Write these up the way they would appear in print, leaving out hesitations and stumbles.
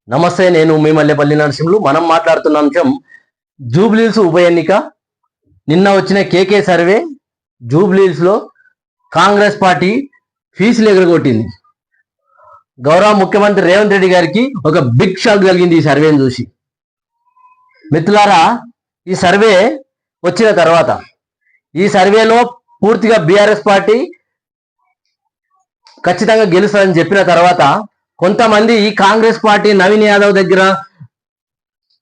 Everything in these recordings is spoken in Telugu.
నమస్తే, నేను మీ మల్లెపల్లి నరసింహులు. మనం మాట్లాడుతున్న అంశం జూబ్లీహిల్స్ ఉప ఎన్నిక. నిన్న వచ్చిన కేకే సర్వే జూబ్లీహిల్స్ లో కాంగ్రెస్ పార్టీ ఫీజులు ఎగరగొట్టింది. గౌరవ ముఖ్యమంత్రి రేవంత్ రెడ్డి గారికి ఒక బిగ్ షాక్ కలిగింది ఈ సర్వేని చూసి. మిత్రులారా, ఈ సర్వే వచ్చిన తర్వాత ఈ సర్వేలో పూర్తిగా బీఆర్ఎస్ పార్టీ ఖచ్చితంగా గెలుస్తుందని చెప్పిన తర్వాత కొంతమంది ఈ కాంగ్రెస్ పార్టీ నవీన్ యాదవ్ దగ్గర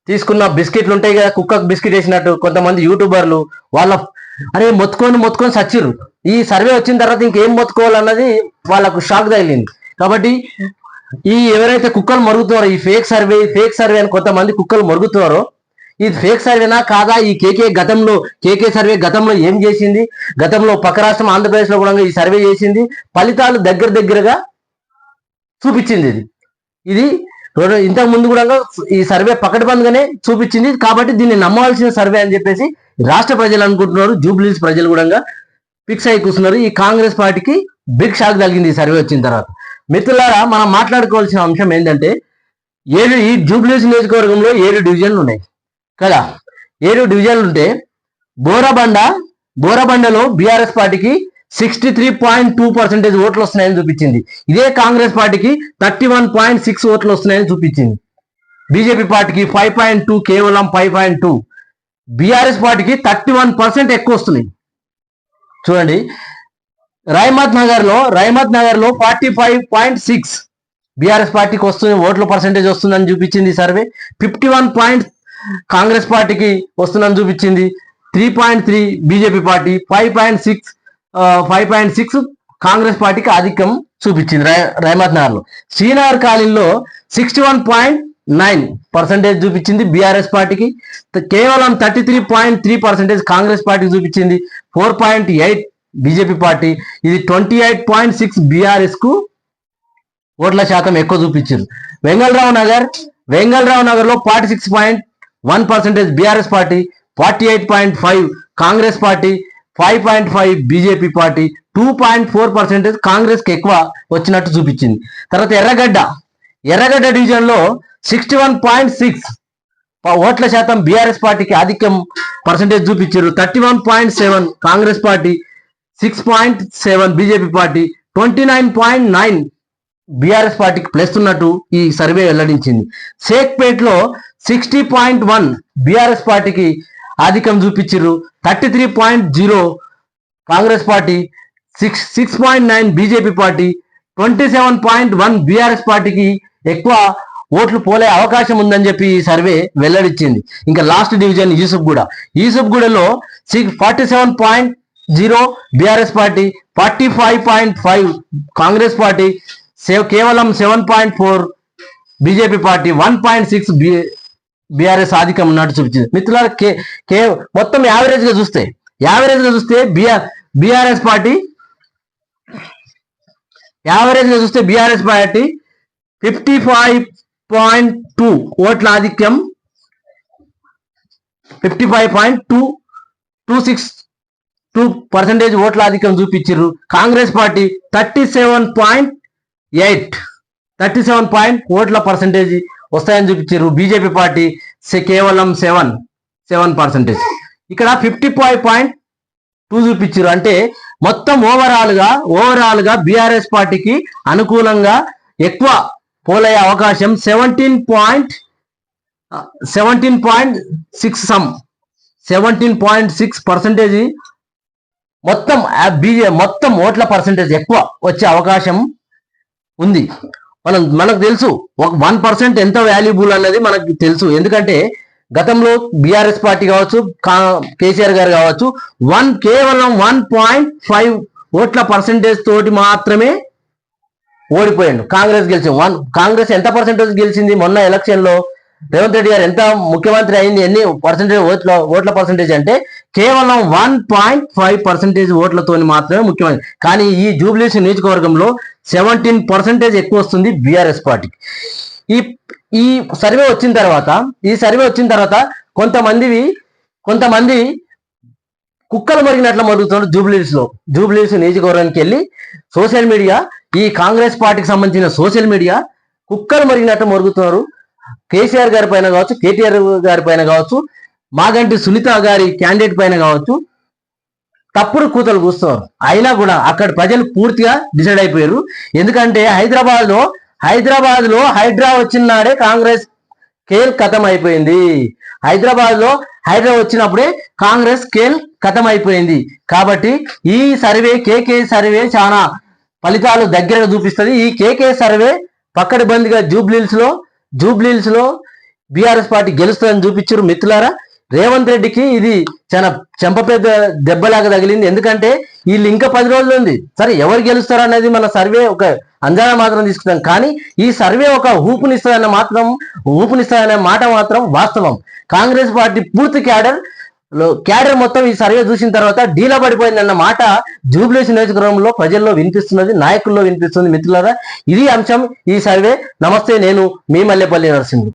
తీసుకున్న బిస్కెట్లు ఉంటాయి కదా, కుక్కకు బిస్కెట్ వేసినట్టు కొంతమంది యూట్యూబర్లు వాళ్ళ మొత్తుకొని సచ్చిర్రు. ఈ సర్వే వచ్చిన తర్వాత ఇంకేం మొత్తుకోవాలన్నది వాళ్ళకు షాక్ తగిలింది. కాబట్టి ఈ ఎవరైతే కుక్కలు మరుగుతున్నారో ఈ ఫేక్ సర్వే అని కొంతమంది కుక్కలు మరుగుతున్నారో, ఇది ఫేక్ సర్వేనా కాదా, ఈ కేకే సర్వే గతంలో ఏం చేసింది, గతంలో పక్క రాష్ట్రం ఆంధ్రప్రదేశ్ లో కూడా ఈ సర్వే చేసింది, ఫలితాలు దగ్గరగా చూపించింది. ఇది ఇంతకు ముందు కూడా ఈ సర్వే పకడ్బందీగానే చూపించింది. కాబట్టి దీన్ని నమ్మవలసిన సర్వే అని చెప్పేసి రాష్ట్ర ప్రజలు అనుకుంటున్నారు, జూబ్లీహిల్స్ ప్రజలు కూడా ఫిక్స్ అయి కూర్చున్నారు. ఈ కాంగ్రెస్ పార్టీకి బిగ్ షాక్ కలిగింది ఈ సర్వే వచ్చిన తర్వాత. మిత్రులారా, మనం మాట్లాడుకోవాల్సిన అంశం ఏంటంటే ఈ జూబ్లీహిల్స్ నియోజకవర్గంలో 7 డివిజన్లు ఉన్నాయి కదా. 7 డివిజన్లు ఉంటే బోరబండలో బీఆర్ఎస్ పార్టీకి 63.2% ఓట్లు వస్తున్నాయని చూపించింది. ఇదే కాంగ్రెస్ పార్టీకి 31.6 ఓట్లు వస్తున్నాయని చూపించింది. బీజేపీ పార్టీకి 5.2, కేవలం 5.2. బీఆర్ఎస్ పార్టీకి 31% ఎక్కువ వస్తున్నాయి. చూడండి, రహమత్ నగర్ లో 45.6 బీఆర్ఎస్ పార్టీకి వస్తుంది, ఓట్ల పర్సెంటేజ్ వస్తుందని చూపించింది సర్వే. 51 కాంగ్రెస్ పార్టీకి వస్తుందని చూపించింది. 3.3 బీజేపీ పార్టీ, 5.6 కాంగ్రెస్ పార్టీకి ఆధిక్యం చూపించింది రహమత్ నగర్ లో. శ్రీనగర్ కాలనీలో 61.9% చూపించింది బీఆర్ఎస్ పార్టీకి, కేవలం 33.3% కాంగ్రెస్ పార్టీకి చూపించింది. 4.8 బీజేపీ పార్టీ, ఇది 28.6 బీఆర్ఎస్ కు ఓట్ల శాతం ఎక్కువ చూపించారు. వెంగళరావు నగర్ లో 46.1% BRS party, 48.5 Congress party, 5.5 BJP party, 2.4% Congress కి ఎక్కువ వచ్చినట్టు చూపించింది. తర్వాత ఎర్రగడ్డ డివిజన్ లో 61.6 ఓట్ల శాతం బీఆర్ఎస్ పార్టీకి ఆధిక్యం పర్సెంటేజ్ చూపించారు. 31.7 Congress party, 6.7 BJP party, 29.9 BRS పార్టీకి ప్లస్ ఉన్నట్టు ఈ సర్వే వెల్లడించింది. షేక్పేట్ లో 60.1 బీఆర్ఎస్ పార్టీకి ఆధిక్యం చూపించారు. 33.0 Congress party, 6.9 BJP party, 27.1 BRS పార్టీకి ఎక్కువ ఓట్లు పోలే అవకాశం ఉందని చెప్పి ఈ సర్వే వెల్లడించింది. ఇంకా లాస్ట్ డివిజన్ యూసుఫ్గూడలో 47.0 బీఆర్ఎస్ పార్టీ, 45.5 కాంగ్రెస్ పార్టీ, కేవలం 7.4 బీజేపీ పార్టీ, 1.6 బీఆర్ఎస్ ఆధిక్యం ఉన్నట్టు చూపించింది. మిత్రులారా, మొత్తం యావరేజ్ గా చూస్తే బీఆర్ఎస్ పార్టీ 55.2 ఓట్ల ఆధిక్యం, 55.262% ఓట్ల ఆధిక్యం చూపించారు. కాంగ్రెస్ పార్టీ 37.8 ఓట్ల పర్సెంటేజ్ వస్తాయని చూపించారు. బీజేపీ పార్టీ కేవలం 7%. ఇక్కడ 55.2 చూపించారు. అంటే మొత్తం ఓవరాల్ గా బీఆర్ఎస్ పార్టీకి అనుకూలంగా ఎక్కువ పోలయ్యే అవకాశం 17.6% మొత్తం ఓట్ల పర్సెంటేజ్ ఎక్కువ వచ్చే అవకాశం ఉంది. మనకు తెలుసు 1% ఎంత వాల్యుబుల్ అన్నది మనకు తెలుసు. ఎందుకంటే గతంలో బీఆర్ఎస్ పార్టీ కావచ్చు, కేసీఆర్ గారు కావచ్చు, కేవలం 1.5 ఓట్ల పర్సెంటేజ్ తోటి మాత్రమే ఓడిపోయాడు. కాంగ్రెస్ ఎంత పర్సెంటేజ్ గెలిచింది మొన్న ఎలక్షన్ లో? రేవంత్ రెడ్డి గారు ఎంత ముఖ్యమంత్రి అయింది, ఎన్ని పర్సెంటేజ్ ఓట్ల పర్సెంటేజ్ అంటే కేవలం 1.5% ఓట్లతో మాత్రమే ముఖ్యమంత్రి. కానీ ఈ జూబ్లీహిల్స్ నియోజకవర్గంలో 17% ఎక్కువ వస్తుంది బీఆర్ఎస్ పార్టీకి. ఈ సర్వే వచ్చిన తర్వాత కొంతమంది కుక్కలు మరిగినట్లు మరుగుతున్నారు జూబ్లీహిల్స్ నియోజకవర్గానికి వెళ్ళి సోషల్ మీడియా, ఈ కాంగ్రెస్ పార్టీకి సంబంధించిన సోషల్ మీడియా కుక్కలు మరిగినట్టు మరుగుతున్నారు. కేసీఆర్ గారి పైన కావచ్చు, కేటీఆర్ గారి పైన కావచ్చు, మాగంటి సునీత గారి క్యాండిడేట్ పైన కావచ్చు తప్పుడు కూతలు కూస్తున్నారు. అయినా కూడా అక్కడ ప్రజలు పూర్తిగా డిసైడ్ అయిపోయారు. ఎందుకంటే హైదరాబాద్ లో హైడ్రా వచ్చిన నాడే కాంగ్రెస్ కేల్ ఖతం అయిపోయింది. హైదరాబాద్ వచ్చినప్పుడే కాంగ్రెస్ కేల్ ఖతం అయిపోయింది. కాబట్టి ఈ సర్వే కేకే సర్వే చాలా ఫలితాలు దగ్గరగా చూపిస్తుంది. ఈ కేకే సర్వే పక్కడి బందిగా జూబ్లీహిల్స్ లో బీఆర్ఎస్ పార్టీ గెలుస్తుందని చూపించారు. మిత్రులారా, రేవంత్ రెడ్డికి ఇది చాలా చెంపపెద్ద దెబ్బలాగా తగిలింది. ఎందుకంటే వీళ్ళు ఇంకా 10 రోజులు ఉంది. సరే, ఎవరు గెలుస్తారు అనేది మన సర్వే ఒక అంచనా మాత్రం తీసుకుంటాం. కానీ ఈ సర్వే ఒక ఊపునిస్తుందనే మాట మాత్రం వాస్తవం. కాంగ్రెస్ పార్టీ పూర్తి క్యాడర్ మొత్తం ఈ సర్వే చూసిన తర్వాత డీలా పడిపోయిందన్న మాట జూబ్లీహిల్స్ నియోజకవర్గంలో ప్రజల్లో వినిపిస్తున్నది, నాయకుల్లో వినిపిస్తుంది. మిత్రులారా, ఇది అంశం ఈ సర్వే. నమస్తే, నేను మీ మల్లెపల్లి నరసింహుడు.